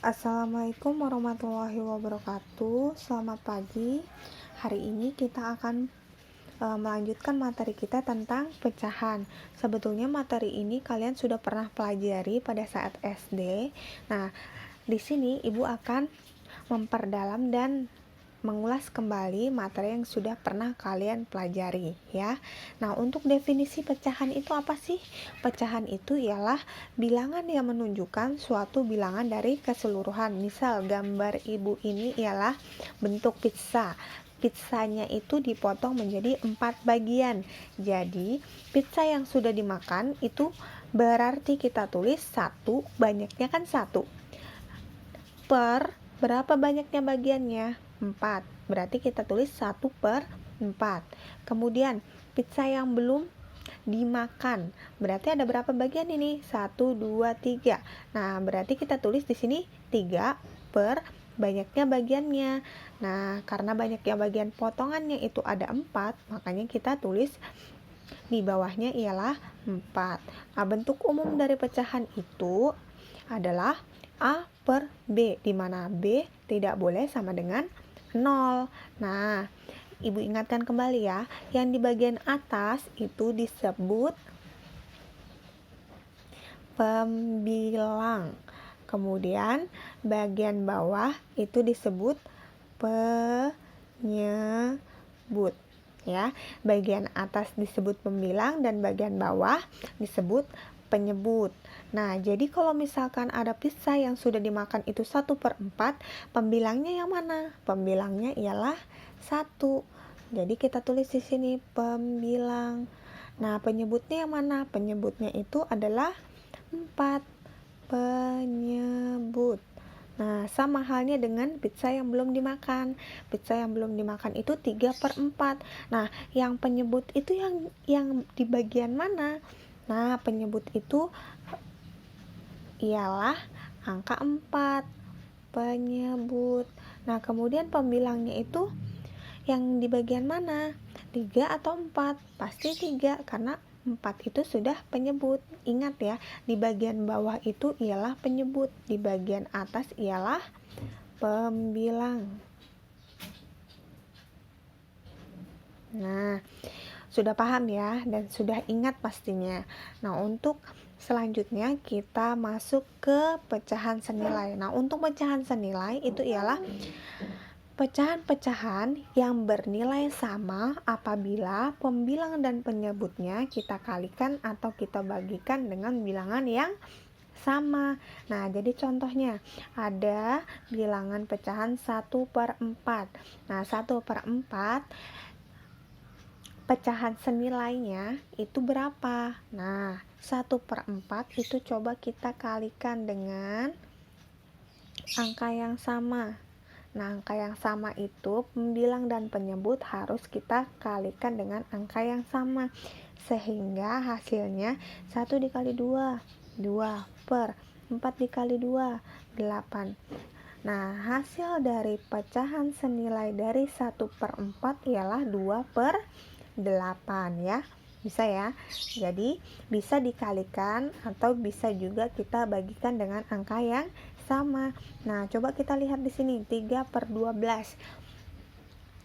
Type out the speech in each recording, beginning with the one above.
Assalamualaikum warahmatullahi wabarakatuh. Selamat pagi. Hari ini kita akan melanjutkan materi kita tentang pecahan. Sebetulnya materi ini kalian sudah pernah pelajari pada saat SD. Nah, di sini Ibu akan memperdalam dan mengulas kembali materi yang sudah pernah kalian pelajari ya. Nah, untuk definisi pecahan itu apa sih? Pecahan itu ialah bilangan yang menunjukkan suatu bilangan dari keseluruhan. Misal gambar Ibu ini ialah bentuk pizza. Pizzanya itu dipotong menjadi 4 bagian. Jadi, pizza yang sudah dimakan itu berarti kita tulis 1, banyaknya kan 1. Per berapa banyaknya bagiannya? 4. Berarti kita tulis 1/4. Kemudian pizza yang belum dimakan, berarti ada berapa bagian ini? 1, 2, 3. Nah, berarti kita tulis di sini 3 per banyaknya bagiannya. Nah, karena banyaknya bagian potongannya itu ada 4, makanya kita tulis di bawahnya ialah 4. Nah, bentuk umum dari pecahan itu adalah A per B, di mana B tidak boleh sama dengan 0. Nah, Ibu ingatkan kembali ya, yang di bagian atas itu disebut pembilang. Kemudian bagian bawah itu disebut penyebut. Ya, bagian atas disebut pembilang dan bagian bawah disebut penyebut. Nah, jadi kalau misalkan ada pizza yang sudah dimakan itu 1/4, pembilangnya yang mana? Pembilangnya ialah 1. Jadi kita tulis di sini pembilang. Nah, penyebutnya yang mana? Penyebutnya itu adalah 4. Penyebut. Nah, sama halnya dengan pizza yang belum dimakan. Pizza yang belum dimakan itu 3/4. Nah, yang penyebut itu yang di bagian mana? Nah, penyebut itu ialah angka 4. Penyebut. Nah, kemudian pembilangnya itu yang di bagian mana? 3 atau 4? Pasti 3, karena 4 itu sudah penyebut. Ingat ya, di bagian bawah itu ialah penyebut, di bagian atas ialah pembilang. Nah, sudah paham ya dan sudah ingat pastinya. Nah, untuk selanjutnya kita masuk ke pecahan senilai. Nah, untuk pecahan senilai itu ialah pecahan-pecahan yang bernilai sama apabila pembilang dan penyebutnya kita kalikan atau kita bagikan dengan bilangan yang sama. Nah, jadi contohnya ada bilangan pecahan 1/4. Nah, 1/4 pecahan senilainya itu berapa? Nah, 1/4 itu coba kita kalikan dengan angka yang sama. Nah, angka yang sama itu pembilang dan penyebut harus kita kalikan dengan angka yang sama, sehingga hasilnya 1 dikali 2, 2 per 4 dikali 2, 8. Nah, hasil dari pecahan senilai dari 1/4 ialah 2/8 ya. Bisa ya. Jadi, bisa dikalikan atau bisa juga kita bagikan dengan angka yang sama. Nah, coba kita lihat di sini 3/12.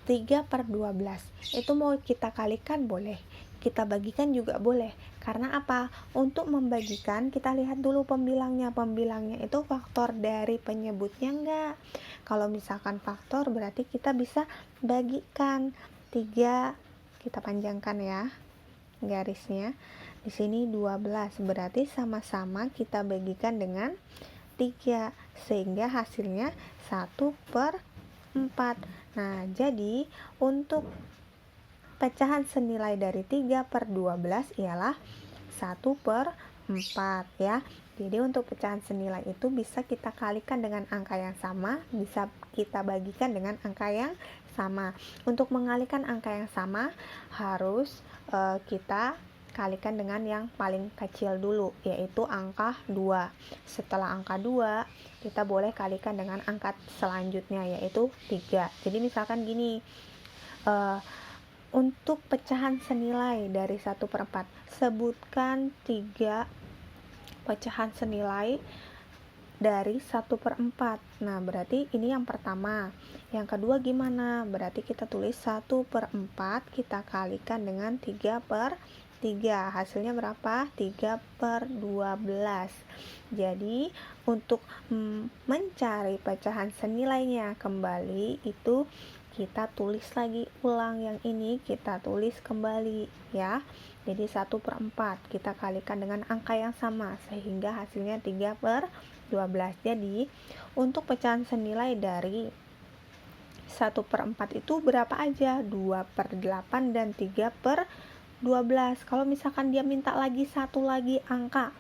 3/12 itu mau kita kalikan boleh, kita bagikan juga boleh. Karena apa? Untuk membagikan kita lihat dulu pembilangnya. Pembilangnya itu faktor dari penyebutnya enggak. Kalau misalkan faktor berarti kita bisa bagikan 3, kita panjangkan ya garisnya. Di sini 12 berarti sama-sama kita bagikan dengan 3, sehingga hasilnya 1/4. Nah, jadi untuk pecahan senilai dari 3/12 ialah 1/4 ya. Jadi untuk pecahan senilai itu bisa kita kalikan dengan angka yang sama, bisa kita bagikan dengan angka yang sama. Untuk mengalikan angka yang sama harus kita kalikan dengan yang paling kecil dulu, yaitu angka 2. Setelah angka 2, kita boleh kalikan dengan angka selanjutnya, yaitu 3. Jadi misalkan gini, untuk pecahan senilai dari 1/4, sebutkan 3 pecahan senilai dari 1/4. Nah, berarti ini yang pertama. Yang kedua gimana? Berarti kita tulis 1/4 kita kalikan dengan 3/3. Hasilnya berapa? 3/12. Jadi, untuk mencari pecahan senilainya kembali itu kita tulis lagi ulang yang ini, kita tulis kembali ya. Jadi 1/4 kita kalikan dengan angka yang sama sehingga hasilnya 3/12. Jadi untuk pecahan senilai dari 1/4 itu berapa aja? 2/8 dan 3/12. Kalau misalkan dia minta lagi satu lagi angka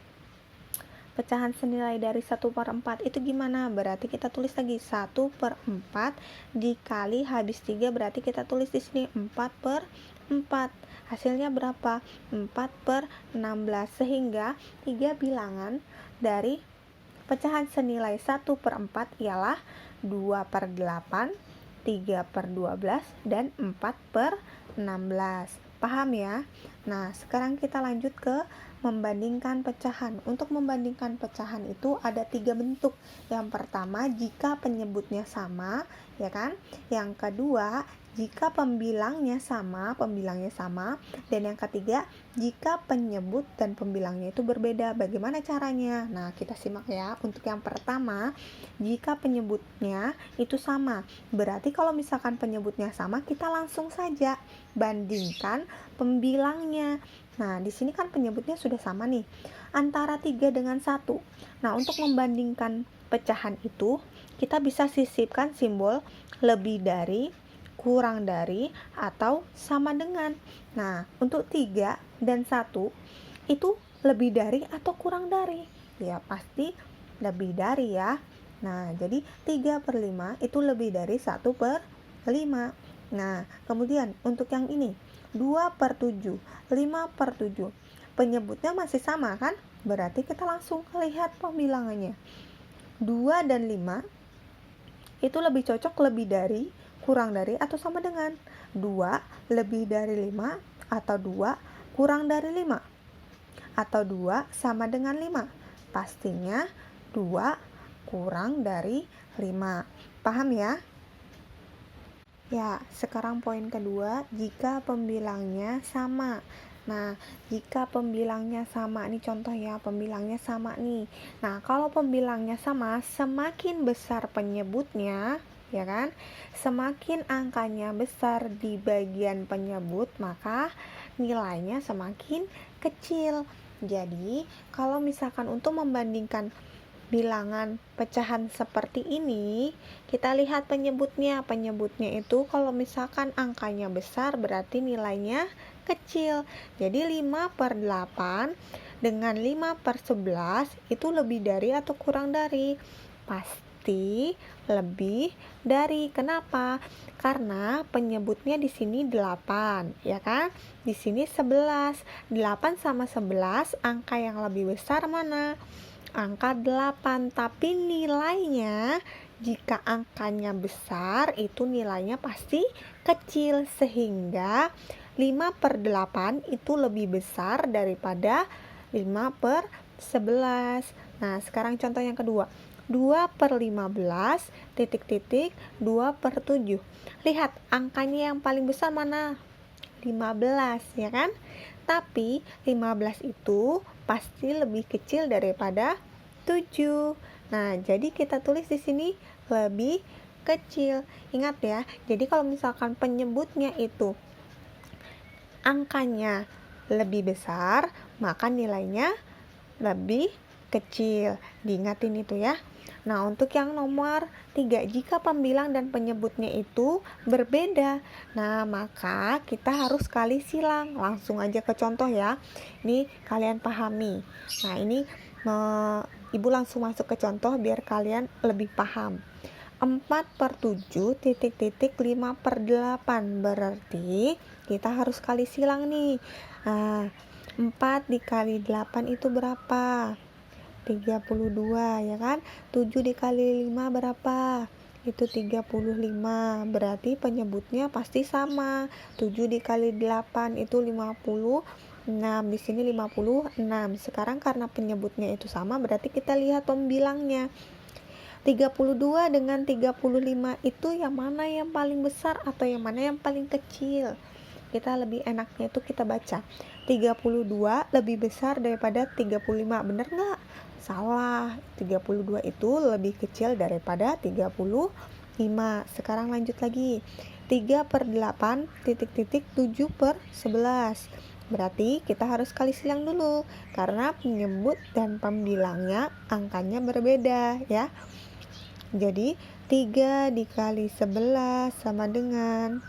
pecahan senilai dari 1/4 itu gimana? Berarti kita tulis lagi 1/4 dikali habis 3, berarti kita tulis di sini 4/4. Hasilnya berapa? 4/16. Sehingga 3 bilangan dari pecahan senilai 1/4 ialah 2/8, 3/12, dan 4/16. Paham ya? Nah, sekarang kita lanjut ke membandingkan pecahan. Untuk membandingkan pecahan itu ada 3 bentuk. Yang pertama, jika penyebutnya sama, ya kan? Yang kedua, jika pembilangnya sama. Dan yang ketiga, jika penyebut dan pembilangnya itu berbeda. Bagaimana caranya? Nah, kita simak ya. Untuk yang pertama, jika penyebutnya itu sama. Berarti kalau misalkan penyebutnya sama, kita langsung saja bandingkan pembilangnya. Nah, di sini kan penyebutnya sudah sama nih, antara 3 dengan 1. Nah, untuk membandingkan pecahan itu, kita bisa sisipkan simbol lebih dari, kurang dari, atau sama dengan. Nah, untuk 3 dan 1, itu lebih dari atau kurang dari? Ya, pasti lebih dari ya. Nah, jadi 3/5 itu lebih dari 1/5. Nah, kemudian untuk yang ini, 2/7, 5/7. Penyebutnya masih sama kan? Berarti kita langsung lihat pembilangannya. 2 dan 5 itu lebih cocok lebih dari, kurang dari, atau sama dengan. 2 lebih dari 5 atau 2 kurang dari 5 atau 2 sama dengan 5. Pastinya 2 kurang dari 5. Paham ya? Ya, sekarang poin kedua, jika pembilangnya sama. Nah, jika pembilangnya sama, ini contoh ya, pembilangnya sama nih. Nah, kalau pembilangnya sama, semakin besar penyebutnya, ya kan? Semakin angkanya besar di bagian penyebut, maka nilainya semakin kecil. Jadi, kalau misalkan untuk membandingkan bilangan pecahan seperti ini, kita lihat penyebutnya. Penyebutnya itu kalau misalkan angkanya besar berarti nilainya kecil. Jadi 5/8 dengan 5/11 itu lebih dari atau kurang dari? Pasti lebih dari. Kenapa? Karena penyebutnya di sini 8, ya kan? Di sini 11. 8 sama 11, angka yang lebih besar mana? Angka 8, tapi nilainya jika angkanya besar itu nilainya pasti kecil, sehingga 5/8 itu lebih besar daripada 5/11. Nah, sekarang contoh yang kedua, 2/15 titik-titik 2/7. Lihat angkanya yang paling besar mana? 15, ya kan? Tapi 15 itu pasti lebih kecil daripada 7. Nah, jadi kita tulis di sini lebih kecil. Ingat ya, jadi kalau misalkan penyebutnya itu angkanya lebih besar, maka nilainya lebih kecil. Diingatin itu ya. Nah, untuk yang nomor 3, jika pembilang dan penyebutnya itu berbeda, nah maka kita harus kali silang. Langsung aja ke contoh ya. Ini kalian pahami. Nah, ini Ibu langsung masuk ke contoh biar kalian lebih paham. 4/7 titik-titik 5/8. Berarti kita harus kali silang nih. Nah, 4 dikali 8 itu berapa? 32, ya kan? 7 dikali 5 berapa? Itu 35. Berarti penyebutnya pasti sama. 7 dikali 8 itu 50. Di sini 56. Sekarang karena penyebutnya itu sama, berarti kita lihat pembilangnya. 32 dengan 35 itu yang mana yang paling besar atau yang mana yang paling kecil? Kita lebih enaknya itu kita baca 32 lebih besar daripada 35. Bener nggak? Salah. 32 itu lebih kecil daripada 35. Sekarang lanjut lagi. 3/8 titik-titik 7/11. Berarti kita harus kali silang dulu karena penyebut dan pembilangnya angkanya berbeda ya. Jadi 3 dikali 11 sama dengan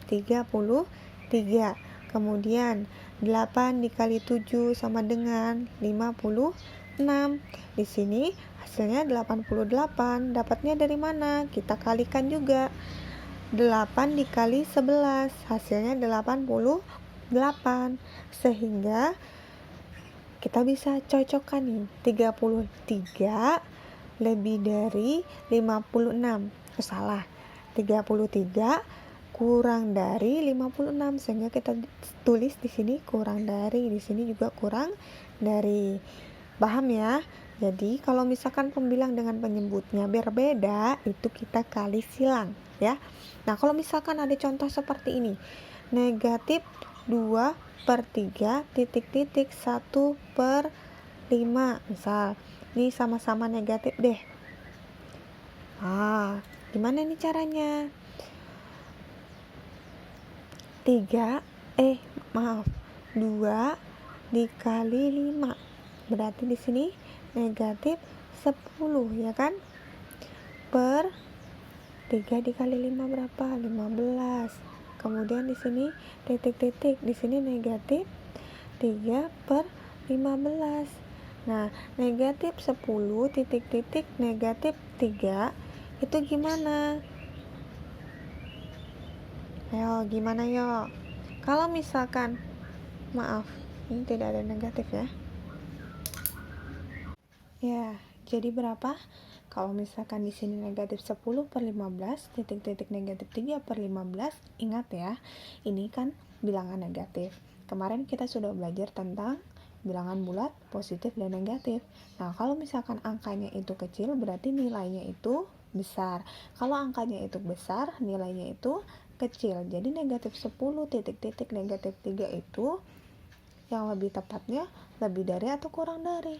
33. Kemudian 8 dikali 7 sama dengan 56. Di sini hasilnya 88. Dapatnya dari mana? Kita kalikan juga. 8 dikali 11 hasilnya 88. Sehingga kita bisa cocokkan nih 33 lebih dari 56. Salah. 33 kurang dari 56, sehingga kita tulis di sini kurang dari, di sini juga kurang dari. Paham ya? Jadi kalau misalkan pembilang dengan penyebutnya berbeda, itu kita kali silang ya. Nah, kalau misalkan ada contoh seperti ini. Negatif 2/3 titik-titik 1/5. Misal ini sama-sama negatif deh. Gimana nih caranya? 2 dikali 5. Berarti di sini negatif 10 ya kan? Per 3 dikali 5 berapa? 15. Kemudian di sini titik-titik, di sini negatif 3/15. Nah, negatif 10 titik-titik negatif 3 itu gimana? Ayo, gimana yuk? Kalau misalkan, maaf, ini tidak ada negatif ya. Ya, jadi berapa? Kalau misalkan di sini negatif 10/15, titik-titik negatif 3/15, ingat ya, ini kan bilangan negatif. Kemarin kita sudah belajar tentang bilangan bulat, positif, dan negatif. Nah, kalau misalkan angkanya itu kecil, berarti nilainya itu besar. Kalau angkanya itu besar, nilainya itu kecil. Jadi negatif 10 titik-titik negatif 3 itu yang lebih tepatnya lebih dari atau kurang dari?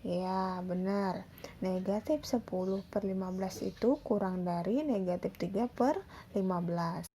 Ya, benar. Negatif 10/15 itu kurang dari negatif 3/15.